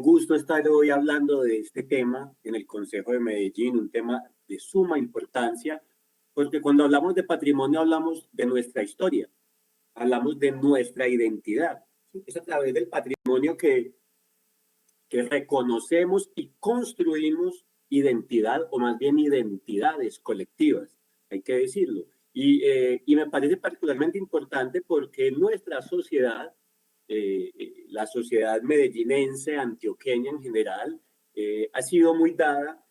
un gusto estar hoy hablando de este tema en el Consejo de Medellín, un tema de suma importancia, porque cuando hablamos de patrimonio hablamos de nuestra historia, hablamos de nuestra identidad. Es a través del patrimonio que reconocemos y construimos identidad, o más bien identidades colectivas, hay que decirlo. Y me parece particularmente importante porque nuestra sociedad, la sociedad medellinense, antioqueña en general, ha sido muy dada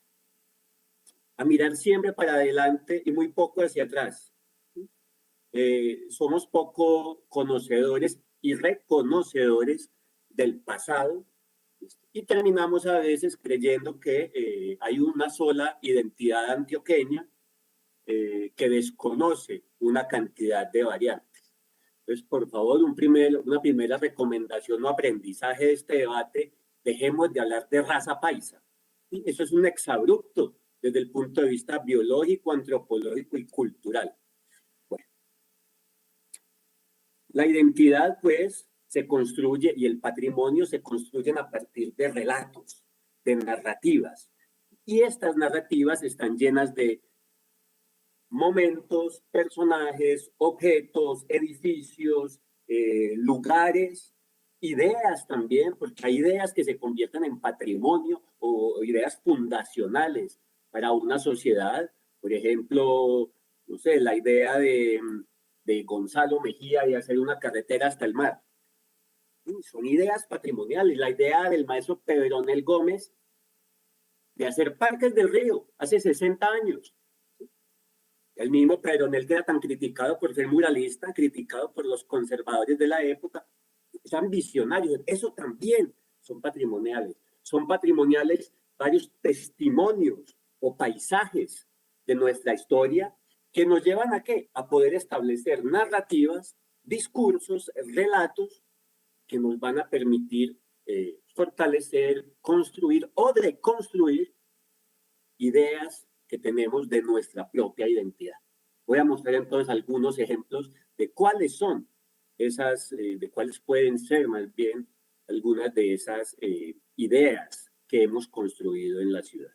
a mirar siempre para adelante y muy poco hacia atrás. Somos poco conocedores y reconocedores del pasado y terminamos a veces creyendo que hay una sola identidad antioqueña que desconoce una cantidad de variantes. Entonces, por favor, una primera recomendación o aprendizaje de este debate: dejemos de hablar de raza paisa. ¿Sí? Eso es un exabrupto desde el punto de vista biológico, antropológico y cultural. Bueno, la identidad, pues, se construye, y el patrimonio se construyen a partir de relatos, de narrativas. Y estas narrativas están llenas de momentos, personajes, objetos, edificios, lugares, ideas también, porque hay ideas que se convierten en patrimonio o ideas fundacionales para una sociedad. Por ejemplo, no sé, la idea de Gonzalo Mejía de hacer una carretera hasta el mar. Son ideas patrimoniales. La idea del maestro Pedronel Gómez de hacer parques del río hace 60 años. El mismo Pedronel, que era tan criticado por ser muralista, criticado por los conservadores de la época, eran visionarios. Eso también son patrimoniales. Son patrimoniales varios testimonios o paisajes de nuestra historia que nos llevan ¿a qué? A poder establecer narrativas, discursos, relatos que nos van a permitir fortalecer, construir o deconstruir ideas que tenemos de nuestra propia identidad. Voy a mostrar entonces algunos ejemplos de cuáles son esas, de cuáles pueden ser más bien algunas de esas ideas que hemos construido en la ciudad.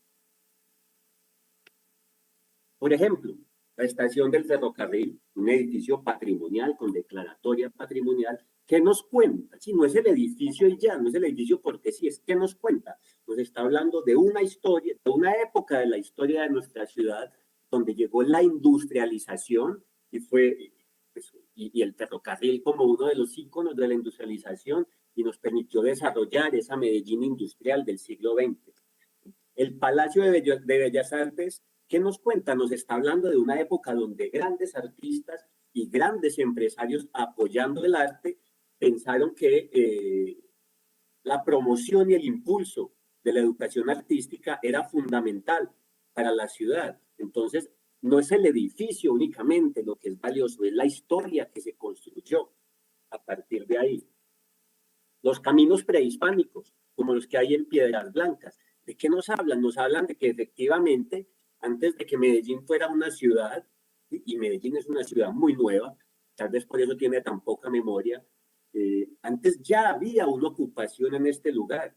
Por ejemplo, la estación del ferrocarril, un edificio patrimonial con declaratoria patrimonial que nos cuenta, si no es el edificio y ya, no es el edificio porque sí, es que nos cuenta, nos está hablando de una historia, de una época de la historia de nuestra ciudad donde llegó la industrialización y fue, pues, y el ferrocarril como uno de los íconos de la industrialización y nos permitió desarrollar esa Medellín industrial del siglo XX. El Palacio de Bellas Artes, ¿qué nos cuenta? Nos está hablando de una época donde grandes artistas y grandes empresarios apoyando el arte pensaron que la promoción y el impulso de la educación artística era fundamental para la ciudad. Entonces, no es el edificio únicamente lo que es valioso, es la historia que se construyó a partir de ahí. Los caminos prehispánicos, como los que hay en Piedras Blancas, ¿de qué nos hablan? Nos hablan de que efectivamente, antes de que Medellín fuera una ciudad, y Medellín es una ciudad muy nueva, tal vez por eso tiene tan poca memoria, antes ya había una ocupación en este lugar.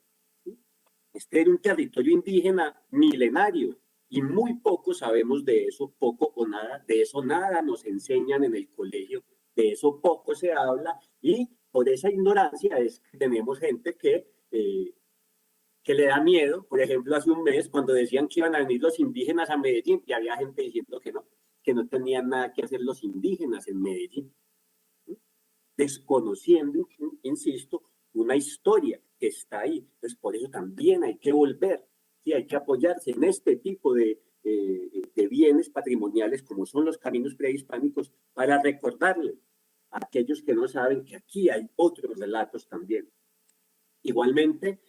Este era un territorio indígena milenario y muy poco sabemos de eso, poco o nada, de eso nada nos enseñan en el colegio, de eso poco se habla y por esa ignorancia es que tenemos gente que le da miedo. Por ejemplo, hace un mes cuando decían que iban a venir los indígenas a Medellín y había gente diciendo que no tenían nada que hacer los indígenas en Medellín, desconociendo, insisto, una historia que está ahí. Entonces, por eso también hay que volver, ¿sí? Hay que apoyarse en este tipo de bienes patrimoniales como son los caminos prehispánicos para recordarle a aquellos que no saben que aquí hay otros relatos también. Igualmente,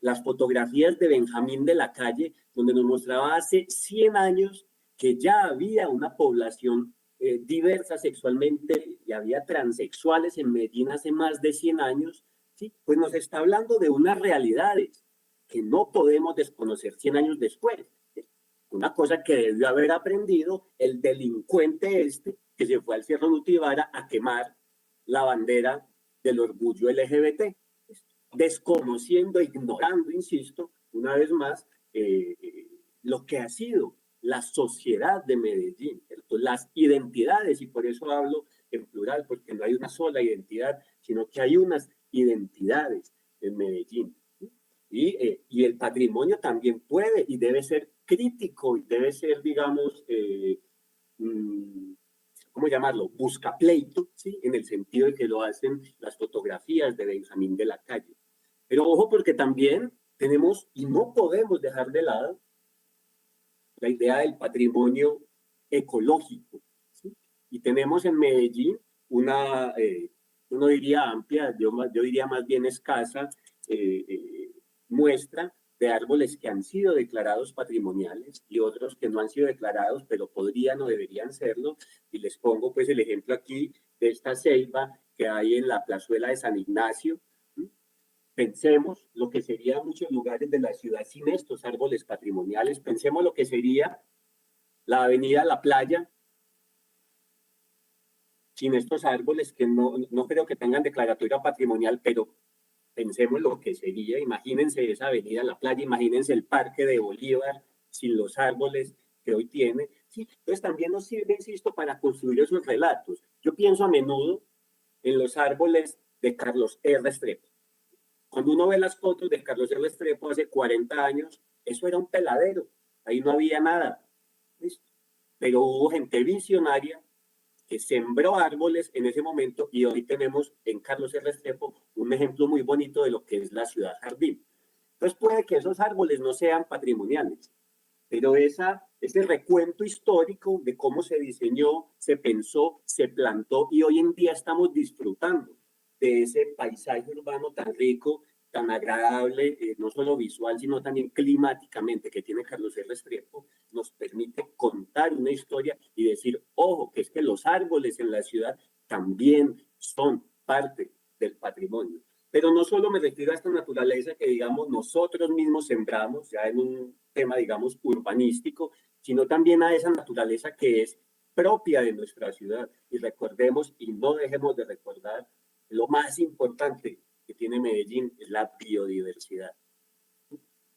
las fotografías de Benjamín de la Calle, donde nos mostraba hace 100 años que ya había una población diversa sexualmente y había transexuales en Medellín hace más de 100 años, ¿sí? Pues nos está hablando de unas realidades que no podemos desconocer 100 años después. Una cosa que debió haber aprendido el delincuente que se fue al Cerro Nutibara a quemar la bandera del orgullo LGBT. desconociendo, ignorando, insisto, una vez más, lo que ha sido la sociedad de Medellín, ¿cierto? Las identidades, y por eso hablo en plural, porque no hay una sola identidad, sino que hay unas identidades en Medellín. Y el patrimonio también puede y debe ser crítico, y debe ser, digamos, ¿cómo llamarlo? Busca pleito, ¿sí? En el sentido de que lo hacen las fotografías de Benjamín de la Calle. Pero ojo, porque también tenemos y no podemos dejar de lado la idea del patrimonio ecológico, ¿sí? Y tenemos en Medellín una, uno diría amplia, yo diría más bien escasa, muestra de árboles que han sido declarados patrimoniales y otros que no han sido declarados, pero podrían o deberían serlo. Y les pongo pues el ejemplo aquí de esta ceiba que hay en la plazuela de San Ignacio. Pensemos lo que serían muchos lugares de la ciudad sin estos árboles patrimoniales. Pensemos lo que sería la avenida La Playa sin estos árboles que no creo que tengan declaratoria patrimonial, pero pensemos lo que sería. Imagínense esa avenida La Playa, imagínense el Parque de Bolívar sin los árboles que hoy tiene. Sí, entonces también nos sirve, insisto, para construir esos relatos. Yo pienso a menudo en los árboles de Carlos R. Restrepo. Cuando uno ve las fotos de Carlos R. Restrepo hace 40 años, eso era un peladero, ahí no había nada. ¿Listo? Pero hubo gente visionaria que sembró árboles en ese momento y hoy tenemos en Carlos R. Restrepo un ejemplo muy bonito de lo que es la ciudad jardín. Entonces puede que esos árboles no sean patrimoniales, pero ese recuento histórico de cómo se diseñó, se pensó, se plantó y hoy en día estamos disfrutando de ese paisaje urbano tan rico, tan agradable, no solo visual, sino también climáticamente que tiene Carlos R. Restrepo, nos permite contar una historia y decir, ojo, que es que los árboles en la ciudad también son parte del patrimonio. Pero no solo me refiero a esta naturaleza que, digamos, nosotros mismos sembramos, ya en un tema, digamos, urbanístico, sino también a esa naturaleza que es propia de nuestra ciudad. Y recordemos y no dejemos de recordar lo más importante que tiene Medellín es la biodiversidad.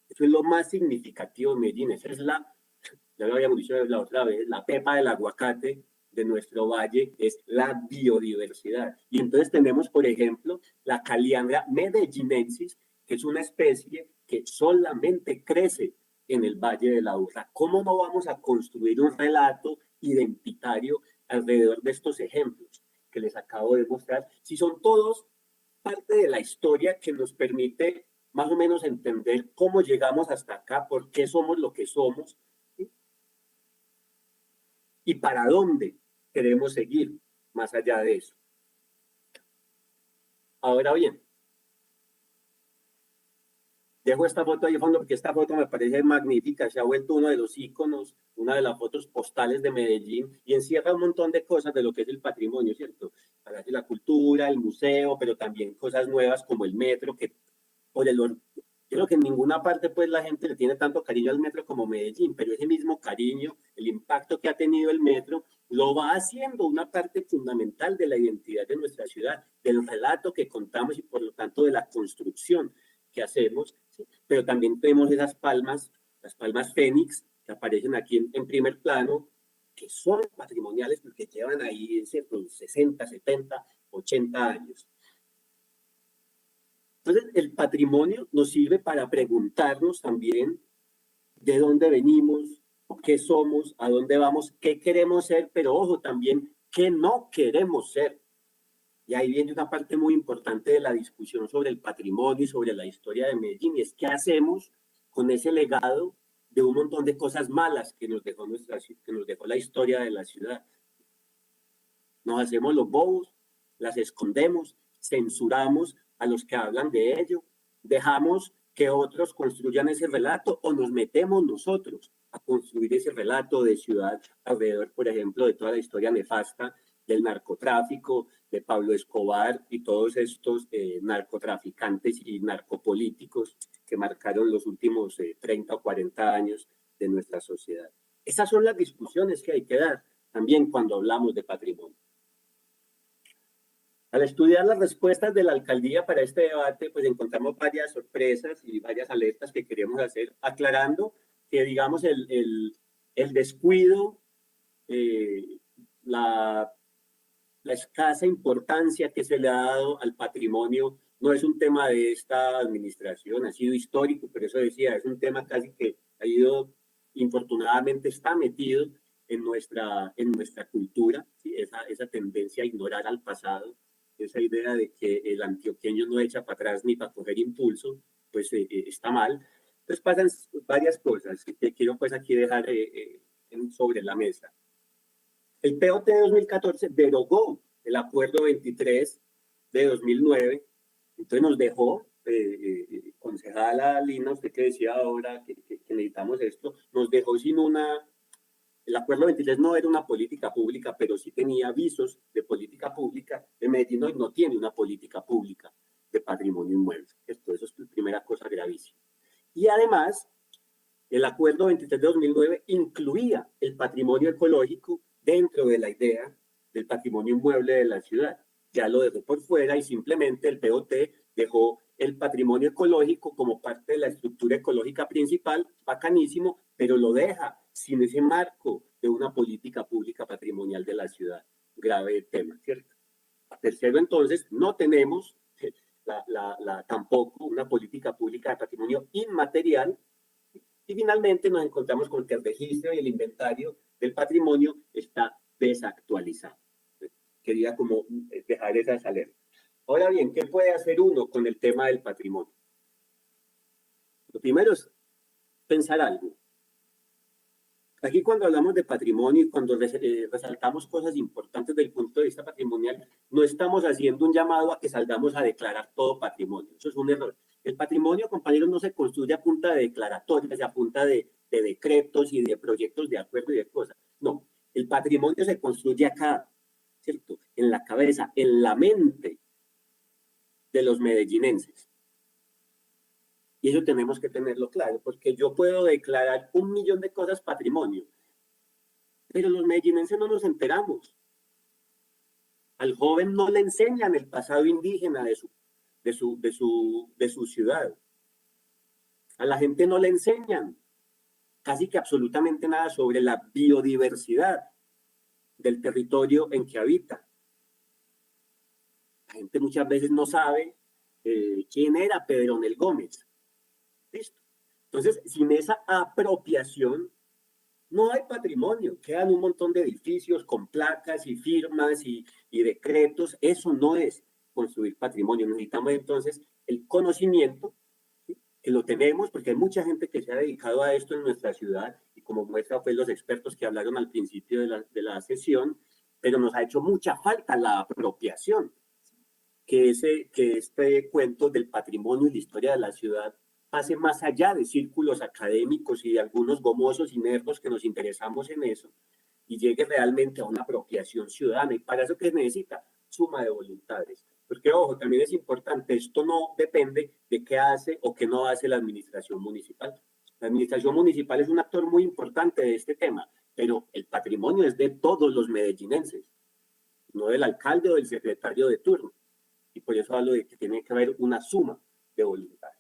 Eso es lo más significativo de Medellín. Esa es ya lo habíamos dicho la otra vez, la pepa del aguacate de nuestro valle es la biodiversidad. Y entonces tenemos, por ejemplo, la Caliandra medellinensis, que es una especie que solamente crece en el Valle de la Urra. ¿Cómo no vamos a construir un relato identitario alrededor de estos ejemplos que les acabo de mostrar? Si son todos parte de la historia que nos permite más o menos entender cómo llegamos hasta acá, por qué somos lo que somos, ¿sí? Y para dónde queremos seguir más allá de eso. Ahora bien, dejo esta foto ahí de fondo porque esta foto me parece magnífica, se ha vuelto uno de los íconos, una de las fotos postales de Medellín y encierra un montón de cosas de lo que es el patrimonio, ¿cierto? Palacio de la Cultura, el museo, pero también cosas nuevas como el metro, que por el, yo creo que en ninguna parte pues la gente le tiene tanto cariño al metro como Medellín, pero ese mismo cariño, el impacto que ha tenido el metro, lo va haciendo una parte fundamental de la identidad de nuestra ciudad, del relato que contamos y por lo tanto de la construcción que hacemos, ¿sí? Pero también tenemos esas palmas, las palmas fénix, que aparecen aquí en primer plano, que son patrimoniales porque llevan ahí, ¿cierto? 60, 70, 80 años. Entonces, el patrimonio nos sirve para preguntarnos también de dónde venimos, qué somos, a dónde vamos, qué queremos ser, pero ojo también, qué no queremos ser. Y ahí viene una parte muy importante de la discusión sobre el patrimonio y sobre la historia de Medellín, y es qué hacemos con ese legado de un montón de cosas malas que nos dejó, que nos dejó la historia de la ciudad. Nos hacemos los bobos, las escondemos, censuramos a los que hablan de ello, dejamos que otros construyan ese relato o nos metemos nosotros a construir ese relato de ciudad alrededor, por ejemplo, de toda la historia nefasta del narcotráfico, de Pablo Escobar y todos estos narcotraficantes y narcopolíticos que marcaron los últimos 30 o 40 años de nuestra sociedad. Esas son las discusiones que hay que dar también cuando hablamos de patrimonio. Al estudiar las respuestas de la alcaldía para este debate, pues encontramos varias sorpresas y varias alertas que queremos hacer, aclarando que, digamos, el descuido, eh, la, la escasa importancia que se le ha dado al patrimonio no es un tema de esta administración, ha sido histórico, pero eso decía, es un tema casi que ha ido, infortunadamente está metido en nuestra cultura, ¿sí? Esa tendencia a ignorar al pasado, esa idea de que el antioqueño no echa para atrás ni para coger impulso, pues está mal. Entonces pasan varias cosas que quiero pues aquí dejar sobre la mesa. El POT de 2014 derogó el acuerdo 23 de 2009, entonces nos dejó, concejala Lina, usted que decía ahora que necesitamos esto, nos dejó sin una, el acuerdo 23 no era una política pública, pero sí tenía avisos de política pública. De Medellín hoy no tiene una política pública de patrimonio inmueble. Eso es la primera cosa gravísima. Y además, el acuerdo 23 de 2009 incluía el patrimonio ecológico dentro de la idea del patrimonio inmueble de la ciudad. Ya lo dejó por fuera y simplemente el POT dejó el patrimonio ecológico como parte de la estructura ecológica principal, bacanísimo, pero lo deja sin ese marco de una política pública patrimonial de la ciudad. Grave tema, ¿cierto? Tercero, entonces, no tenemos tampoco una política pública de patrimonio inmaterial. Y finalmente nos encontramos con que el registro y el inventario del patrimonio está desactualizado. Quería como dejar esas alertas. Ahora bien, ¿qué puede hacer uno con el tema del patrimonio? Lo primero es pensar algo. Aquí cuando hablamos de patrimonio y cuando resaltamos cosas importantes del punto de vista patrimonial, no estamos haciendo un llamado a que salgamos a declarar todo patrimonio. Eso es un error. El patrimonio, compañeros, no se construye a punta de declaratorias, a punta de decretos y de proyectos de acuerdo y de cosas. No, el patrimonio se construye acá, ¿cierto? En la cabeza, en la mente de los medellinenses. Y eso tenemos que tenerlo claro, porque yo puedo declarar 1.000.000 de cosas patrimonio, pero los medellinenses no nos enteramos. Al joven no le enseñan el pasado indígena de su ciudad. A la gente no le enseñan casi que absolutamente nada sobre la biodiversidad del territorio en que habita. La gente muchas veces no sabe quién era Pedronel Gómez. ¿Listo? Entonces, sin esa apropiación, no hay patrimonio. Quedan un montón de edificios con placas y firmas y decretos. Eso no es construir patrimonio. Necesitamos entonces el conocimiento, ¿sí? Que lo tenemos porque hay mucha gente que se ha dedicado a esto en nuestra ciudad y como muestra pues los expertos que hablaron al principio de la sesión, pero nos ha hecho mucha falta la apropiación. Que este cuento del patrimonio y la historia de la ciudad pase más allá de círculos académicos y de algunos gomosos y nerdos que nos interesamos en eso y llegue realmente a una apropiación ciudadana. Y para eso, ¿qué necesita? Suma de voluntades. Porque, ojo, también es importante, esto no depende de qué hace o qué no hace la administración municipal. La administración municipal es un actor muy importante de este tema, pero el patrimonio es de todos los medellinenses, no del alcalde o del secretario de turno. Y por eso hablo de que tiene que haber una suma de voluntades.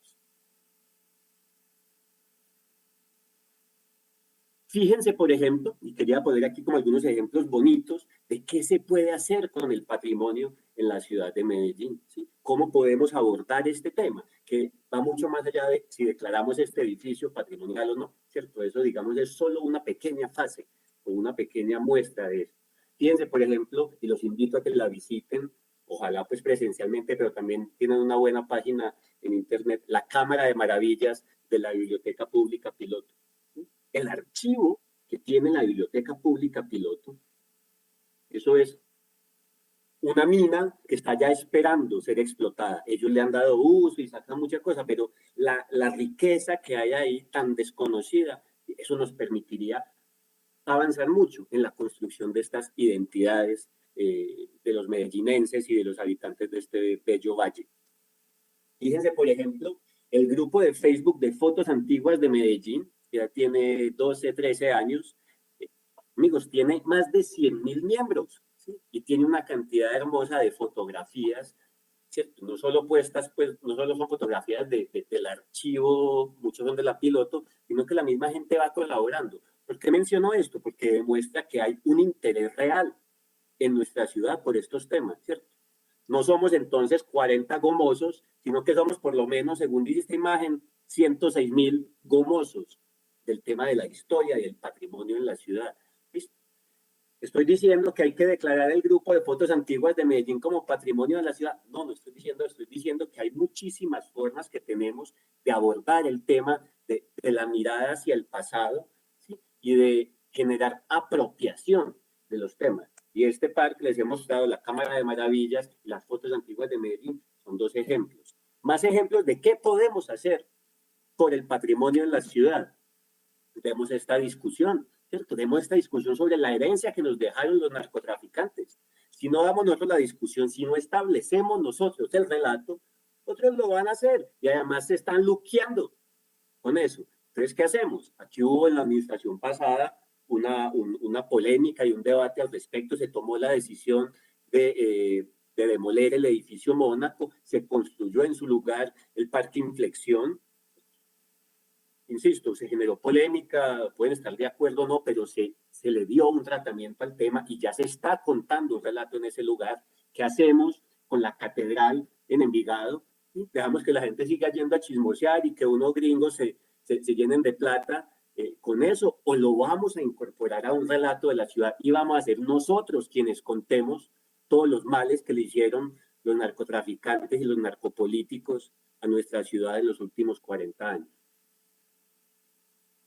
Fíjense, por ejemplo, y quería poner aquí como algunos ejemplos bonitos de qué se puede hacer con el patrimonio en la ciudad de Medellín, ¿sí? ¿Cómo podemos abordar este tema? Que va mucho más allá de si declaramos este edificio patrimonial o no, ¿cierto? Eso, digamos, es solo una pequeña fase o una pequeña muestra de eso. Fíjense, por ejemplo, y los invito a que la visiten, ojalá pues presencialmente, pero también tienen una buena página en internet, la Cámara de Maravillas de la Biblioteca Pública Piloto. El archivo que tiene la Biblioteca Pública Piloto, eso es una mina que está ya esperando ser explotada. Ellos le han dado uso y sacan muchas cosas, pero la riqueza que hay ahí tan desconocida, eso nos permitiría avanzar mucho en la construcción de estas identidades de los medellinenses y de los habitantes de este bello valle. Fíjense, por ejemplo, el grupo de Facebook de fotos antiguas de Medellín, que ya tiene 12, 13 años, amigos, tiene más de 100.000 miembros. ¿sí? Y tiene una cantidad hermosa de fotografías, ¿cierto? No solo puestas, pues, no solo son fotografías del archivo, muchos son de la piloto, sino que la misma gente va colaborando. ¿Por qué menciono esto? Porque demuestra que hay un interés real en nuestra ciudad por estos temas, ¿cierto? No somos entonces 40 gomosos, sino que somos por lo menos, según dice esta imagen, 106.000 gomosos del tema de la historia y del patrimonio en la ciudad. ¿Listo? ¿Estoy diciendo que hay que declarar el grupo de fotos antiguas de Medellín como patrimonio de la ciudad? No, no estoy diciendo que hay muchísimas formas que tenemos de abordar el tema de la mirada hacia el pasado, ¿sí? Y de generar apropiación de los temas. Y este parque, les he mostrado la Cámara de Maravillas y las fotos antiguas de Medellín, son dos ejemplos. Más ejemplos de qué podemos hacer por el patrimonio en la ciudad. Tenemos esta discusión, ¿cierto? Tenemos esta discusión sobre la herencia que nos dejaron los narcotraficantes. Si no damos nosotros la discusión, si no establecemos nosotros el relato, otros lo van a hacer y además se están luqueando con eso. Entonces, ¿qué hacemos? Aquí hubo en la administración pasada una polémica y un debate al respecto. Se tomó la decisión de demoler el edificio Mónaco, se construyó en su lugar el Parque Inflexión. Insisto, se generó polémica, pueden estar de acuerdo o no, pero se le dio un tratamiento al tema y ya se está contando un relato en ese lugar. ¿Qué hacemos con la catedral en Envigado? ¿Sí? Dejamos que la gente siga yendo a chismosear y que unos gringos se llenen de plata con eso, o lo vamos a incorporar a un relato de la ciudad y vamos a ser nosotros quienes contemos todos los males que le hicieron los narcotraficantes y los narcopolíticos a nuestra ciudad en los últimos 40 años.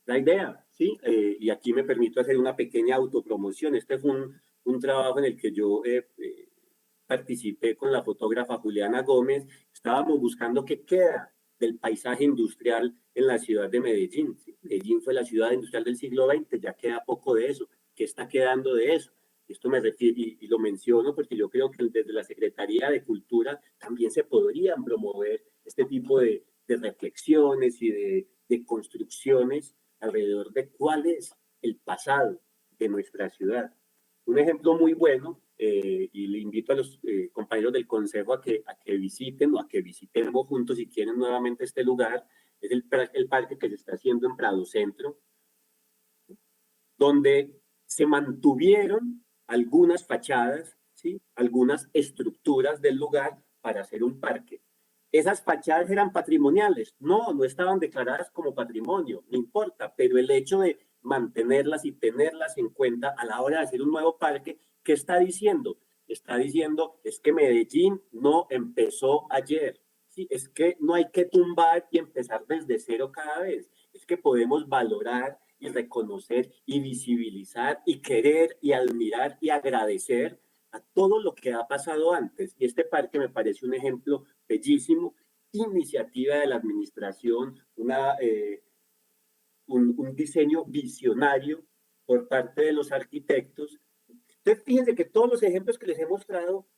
La idea, ¿sí? Y aquí me permito hacer una pequeña autopromoción. Este fue un trabajo en el que yo participé con la fotógrafa Juliana Gómez. Estábamos buscando qué queda del paisaje industrial en la ciudad de Medellín. ¿Sí? Medellín fue la ciudad industrial del siglo XX, ya queda poco de eso. ¿Qué está quedando de eso? Esto me refiero, y lo menciono porque yo creo que desde la Secretaría de Cultura también se podrían promover este tipo de reflexiones y de construcciones alrededor de cuál es el pasado de nuestra ciudad. Un ejemplo muy bueno, y le invito a los compañeros del Consejo a que visiten o a que visitemos juntos si quieren nuevamente este lugar, es el parque que se está haciendo en Prado Centro, donde se mantuvieron algunas fachadas, ¿sí? Algunas estructuras del lugar para hacer un parque. ¿Esas fachadas eran patrimoniales? No, no estaban declaradas como patrimonio, no importa, pero el hecho de mantenerlas y tenerlas en cuenta a la hora de hacer un nuevo parque, ¿qué está diciendo? Está diciendo, es que Medellín no empezó ayer, ¿sí? Es que no hay que tumbar y empezar desde cero cada vez, es que podemos valorar y reconocer y visibilizar y querer y admirar y agradecer a todo lo que ha pasado antes. Y este parque me parece un ejemplo bellísimo, iniciativa de la administración, un diseño visionario por parte de los arquitectos. Entonces, fíjense que todos los ejemplos que les he mostrado,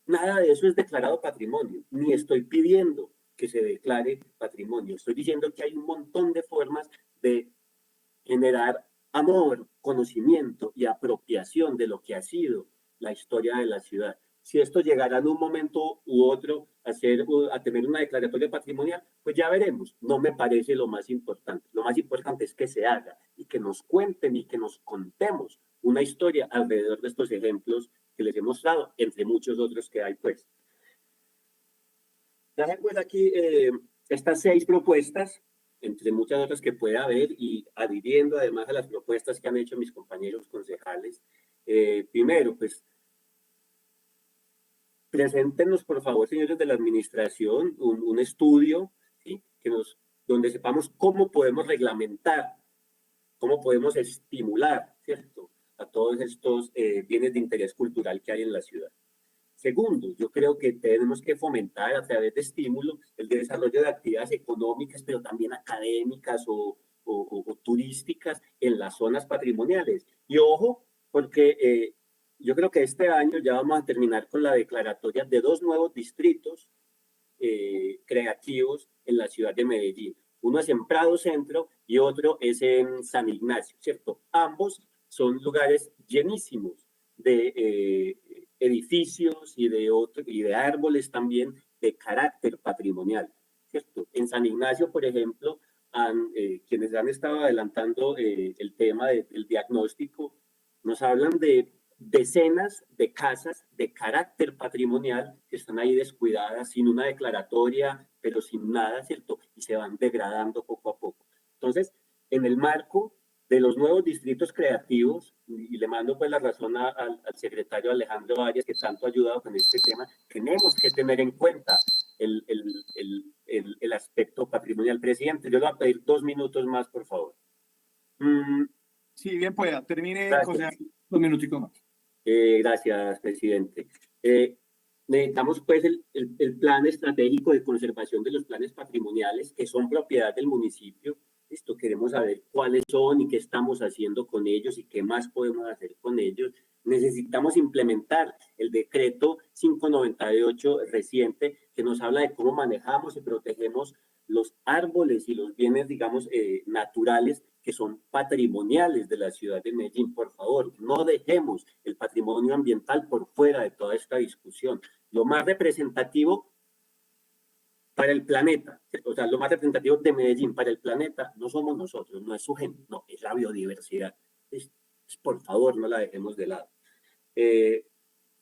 nada de eso es declarado patrimonio, ni estoy pidiendo que se declare patrimonio. Estoy diciendo que hay un montón de formas de generar amor, conocimiento y apropiación de lo que ha sido la historia de la ciudad. Si esto llegará en un momento u otro a tener una declaratoria patrimonial, pues ya veremos. No me parece lo más importante. Lo más importante es que se haga y que nos cuenten y que nos contemos una historia alrededor de estos ejemplos que les he mostrado, entre muchos otros que hay, pues. Traje pues aquí estas 6 propuestas, entre muchas otras que pueda haber, y adhiriendo además a las propuestas que han hecho mis compañeros concejales. Primero, pues, preséntenos, por favor, señores de la administración, un estudio, ¿sí? Donde sepamos cómo podemos reglamentar, cómo podemos estimular, ¿cierto?, a todos estos bienes de interés cultural que hay en la ciudad. Segundo, yo creo que tenemos que fomentar a través de estímulo el desarrollo de actividades económicas, pero también académicas o turísticas en las zonas patrimoniales. Y ojo, porque yo creo que este año ya vamos a terminar con la declaratoria de 2 nuevos distritos creativos en la ciudad de Medellín. Uno es en Prado Centro y otro es en San Ignacio, ¿cierto? Ambos son lugares llenísimos de edificios y de árboles también de carácter patrimonial, ¿cierto? En San Ignacio, por ejemplo, quienes han estado adelantando el tema del diagnóstico, nos hablan de decenas de casas de carácter patrimonial que están ahí descuidadas, sin una declaratoria, pero sin nada, ¿cierto? Y se van degradando poco a poco. Entonces, en el marco de los nuevos distritos creativos, y le mando pues la razón al secretario Alejandro Arias, que tanto ha ayudado con este tema, tenemos que tener en cuenta el aspecto patrimonial. Presidente, yo le voy a pedir 2 minutos más, por favor. Sí, bien pueda. Termine, Gracias. José, 2 minuticos más. Gracias, presidente. Necesitamos pues el plan estratégico de conservación de los planes patrimoniales que son propiedad del municipio. Esto queremos saber cuáles son y qué estamos haciendo con ellos y qué más podemos hacer con ellos. Necesitamos implementar el decreto 598 reciente que nos habla de cómo manejamos y protegemos los árboles y los bienes, digamos, naturales que son patrimoniales de la ciudad de Medellín. Por favor, no dejemos el patrimonio ambiental por fuera de toda esta discusión. Lo más representativo para el planeta, o sea, lo más representativo de Medellín para el planeta no somos nosotros, no es su gente, no, es la biodiversidad. Por favor, no la dejemos de lado.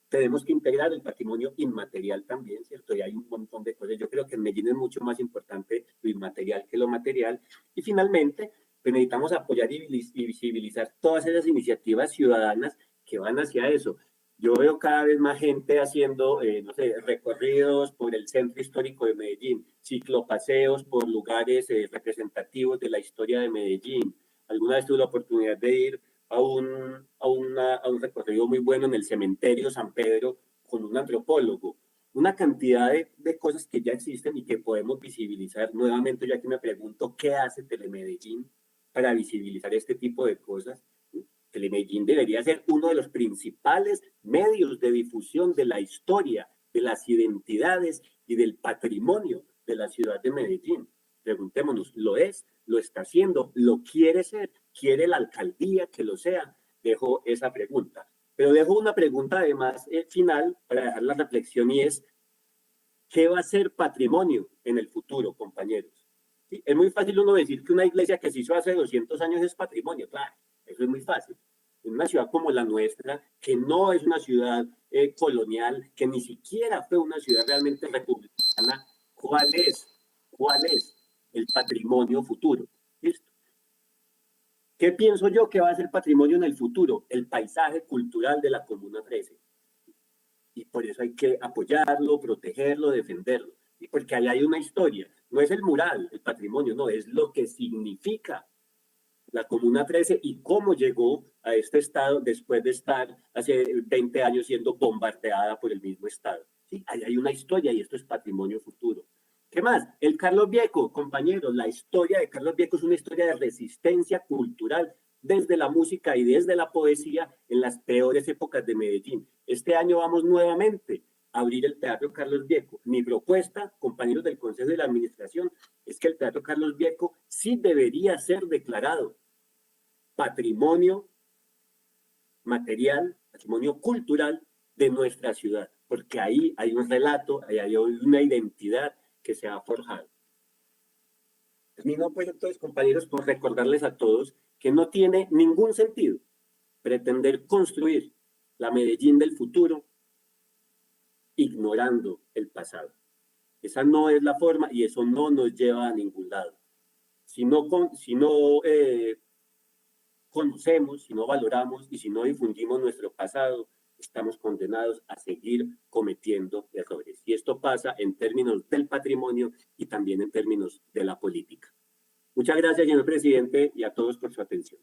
Tenemos que integrar el patrimonio inmaterial también, ¿cierto? Y hay un montón de cosas. Yo creo que en Medellín es mucho más importante lo inmaterial que lo material. Y finalmente, pues necesitamos apoyar y visibilizar todas esas iniciativas ciudadanas que van hacia eso. Yo veo cada vez más gente haciendo, no sé, recorridos por el centro histórico de Medellín, ciclopaseos por lugares representativos de la historia de Medellín. Alguna vez tuve la oportunidad de ir a un recorrido muy bueno en el cementerio San Pedro con un antropólogo. Una cantidad de cosas que ya existen y que podemos visibilizar. Nuevamente, ya que me pregunto, ¿qué hace Telemedellín para visibilizar este tipo de cosas? Telemedellín debería ser uno de los principales medios de difusión de la historia, de las identidades y del patrimonio de la ciudad de Medellín. Preguntémonos, ¿lo es? ¿Lo está haciendo? ¿Lo quiere ser? ¿Quiere la alcaldía que lo sea? Dejo esa pregunta. Pero dejo una pregunta además final para dejar la reflexión y es, ¿qué va a ser patrimonio en el futuro, compañeros? ¿Sí? Es muy fácil uno decir que una iglesia que se hizo hace 200 años es patrimonio, claro, eso es muy fácil. En una ciudad como la nuestra, que no es una ciudad colonial, que ni siquiera fue una ciudad realmente republicana, ¿cuál es el patrimonio futuro? ¿Listo? ¿Qué pienso yo que va a ser patrimonio en el futuro? El paisaje cultural de la Comuna 13. Y por eso hay que apoyarlo, protegerlo, defenderlo. Y porque ahí hay una historia. No es el mural, el patrimonio, no, es lo que significa la Comuna 13 y cómo llegó a este estado después de estar hace 20 años siendo bombardeada por el mismo estado. ¿Sí? Ahí hay una historia y esto es patrimonio futuro. ¿Qué más? El Carlos Vieco, compañeros, la historia de Carlos Vieco es una historia de resistencia cultural desde la música y desde la poesía en las peores épocas de Medellín. Este año vamos nuevamente a abrir el Teatro Carlos Vieco. Mi propuesta, compañeros del Consejo de la Administración, es que el Teatro Carlos Vieco sí debería ser declarado patrimonio material, patrimonio cultural de nuestra ciudad, porque ahí hay un relato, ahí hay una identidad que se ha forjado. Termino pues entonces, compañeros, por recordarles a todos que no tiene ningún sentido pretender construir la Medellín del futuro ignorando el pasado. Esa no es la forma y eso no nos lleva a ningún lado. Si no conocemos, si no valoramos y si no difundimos nuestro pasado, estamos condenados a seguir cometiendo errores. Y esto pasa en términos del patrimonio y también en términos de la política. Muchas gracias, señor presidente, y a todos por su atención.